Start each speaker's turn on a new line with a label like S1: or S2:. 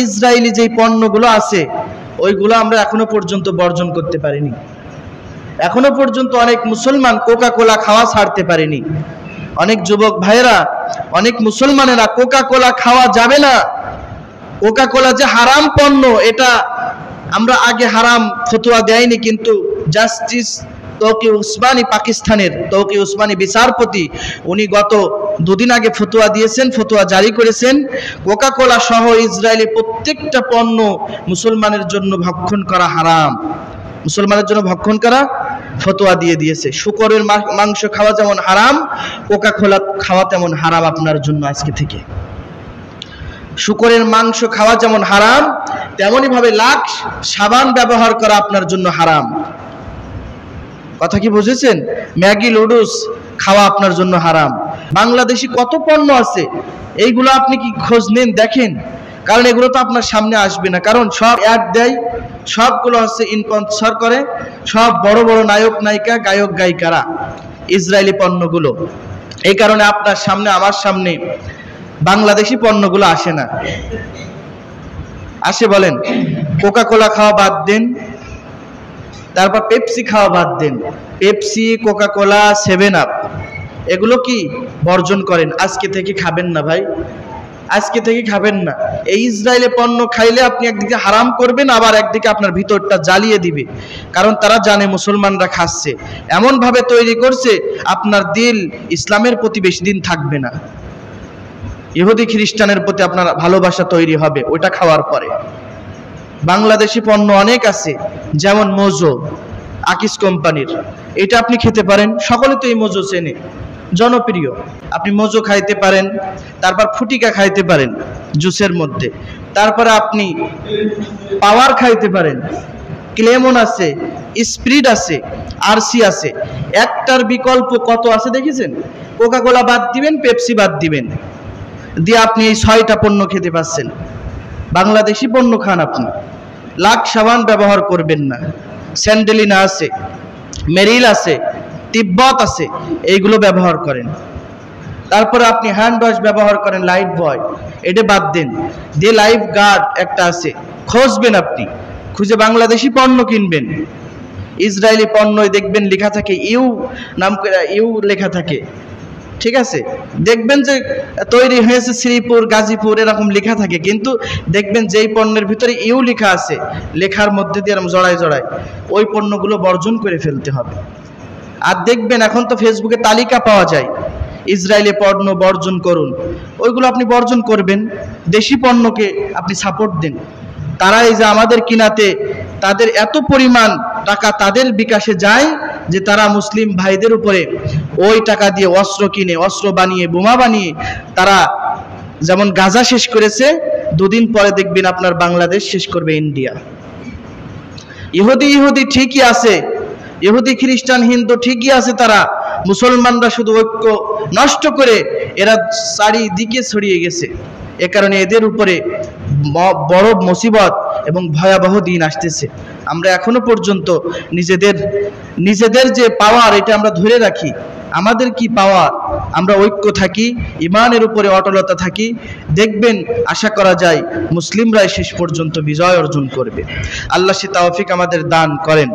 S1: Israeli যে পণ্যগুলো আছে ওইগুলো আমরা এখনো পর্যন্ত বর্জন করতে পারিনি। এখনো পর্যন্ত অনেক মুসলমান কোকা কোলা খাওয়া ছাড়তে পারেনি। অনেক যুবক ভাইয়েরা, অনেক মুসলমানেরা কোকা কোলা খাওয়া যাবে না, কোকা কোলা যে হারাম পণ্য এটা আমরা আগে হারাম ফতোয়া দেয়নি, কিন্তু জাস্টিস তৌকি উসমানী, পাকিস্তানের তৌকি উসমানী বিচারপতি, উনি গত দুদিন আগে ফতোয়া দিয়েছেন, ফতোয়া জারি করেছেন, কোকা কোলা সহ ইসরায়েলি প্রত্যেকটা পণ্য মুসলমানের জন্য ভক্ষণ করা হারাম, মুসলমানের জন্য ভক্ষণ করা ফতোয়া দিয়ে দিয়েছে। শূকরের মাংস খাওয়া যেমন হারাম, কোকা কোলা খাওয়া তেমন হারাম আপনার জন্য আজকে থেকে। শূকরের মাংস খাওয়া যেমন হারাম, তেমনি ভাবে লাক্স সাবান ব্যবহার করা আপনার জন্য হারাম। কথা কি বুঝেছেন? ম্যাগি নুডলস খাওয়া আপনার জন্য হারাম। বাংলাদেশি কত পণ্য আছে, এইগুলো আপনি কি খোঁজ নেন, দেখেন, কারণ এগুলো তো আপনার সামনে আসবে না, কারণ সব অ্যাড দেয়, সবগুলো হচ্ছে স্পন্সর করে, সব বড় বড় নায়ক নায়িকা, গায়ক গায়িকারা ইসরায়েলি পণ্যগুলো। এই কারণে আপনার সামনে, আমার সামনে বাংলাদেশি পণ্যগুলো আসে না। আসে বলেন? কোকা কোলা খাওয়া বাদ দেন, তারপর পেপসি খাওয়া বাদ দেন, পেপসি, কোকা কোলা, 7 আপ এগুলো কি বর্জন করেন। আজকে থেকে খাবেন না ভাই, আজকে থেকে খাবেন না। এই ইসরায়েলি পণ্য খাইলে আপনি একদিকে হারাম করবেন, আবার একদিকে আপনার ভিতরটা জ্বালিয়ে দিবে, কারণ তারা জানে মুসলমানরা খাচ্ছে, এমন ভাবে তৈরি করছে আপনার দিল ইসলামের প্রতি বেশি দিন থাকবে না, ইহুদি খ্রিস্টানের প্রতি আপনার ভালোবাসা তৈরি হবে ওটা খাওয়ার পরে। বাংলাদেশি পণ্য অনেক আছে, যেমন মোজো, আকিস কোম্পানির, এটা আপনি খেতে পারেন, সকলে তো এই মোজো চেনে, জনপ্রিয়, আপনি মোজো খাইতে পারেন। তারপর ফুটিকা খাইতে পারেন জুসের মধ্যে, তারপরে আপনি পাওয়ার খাইতে পারেন, ক্লেমন আছে, স্প্রিট আছে, আরসি আছে, একটার বিকল্প কত আছে দেখেছেন? কোকা কোলা বাদ দিবেন, পেপসি বাদ দিবেন, দিয়ে আপনি এই 6টা পণ্য খেতে পাচ্ছেন। বাংলাদেশি পণ্য খান আপনি, লাক্স সাবান ব্যবহার করবেন না, স্যান্ডেলিনা আছে, মেরিল আছে, তিব্বত আছে, এইগুলো ব্যবহার করেন। তারপরে আপনি হ্যান্ড ওয়াশ ব্যবহার করেন, লাইফ বয়, এটা বাদ দেন, দিয়ে লাইফ গার্ড একটা আছে, খুঁজবেন, আপনি খুঁজে বাংলাদেশি পণ্য কিনবেন। ইসরায়েলি পণ্যই দেখবেন লেখা থাকে ইউ নাম করে, ইউ লেখা থাকে, ঠিক আছে, দেখবেন যে তৈরি হয়েছে শ্রীপুর, গাজীপুর, এরকম লেখা থাকে, কিন্তু দেখবেন যেই পণ্যের ভিতরে ইউ লেখা আছে, লেখার মধ্যে দিয়ে এরকম জড়ায় জড়ায়, ওই পণ্যগুলো বর্জন করে ফেলতে হবে। আর দেখবেন এখন তো ফেসবুকে তালিকা পাওয়া যায়, ইসরায়েলি পণ্য বর্জন করুন, ওইগুলো আপনি বর্জন করবেন, দেশি পণ্যকে আপনি সাপোর্ট দেন। তারা এই যে আমাদের কিনাতে, তাদের এত পরিমাণ টাকা তাদের বিকাশে যায় যে তারা মুসলিম ভাইদের উপরে ওই টাকা দিয়ে অস্ত্র কিনে, অস্ত্র বানিয়ে, বোমা বানিয়ে, তারা যেমন গাজা শেষ করেছে, দুদিন পরে দেখবেন আপনার বাংলাদেশ শেষ করবে ইন্ডিয়া। ইহুদি ঠিকই আছে, ইহুদি খ্রিস্টান হিন্দু ঠিকই আছে, তারা মুসলমানরা শুধু ঐক্য নষ্ট করে এরা চারিদিকে ছড়িয়ে গেছে। এ কারণে এদের উপরে বড় মুসিবত এবং ভয়াবহ দিন আসতেছে। আমরা এখনো পর্যন্ত নিজেদের যে পাওয়ার, এটা আমরা ধরে রাখি। আমাদের কি পাওয়ার, আমরা ঐক্য থাকি, ইমানের উপরে অটলতা থাকি, দেখবেন আশা করা যায় মুসলিমরাই শেষ পর্যন্ত বিজয় অর্জন করবে। আল্লাহ সে তৌফিক আমাদের দান করেন।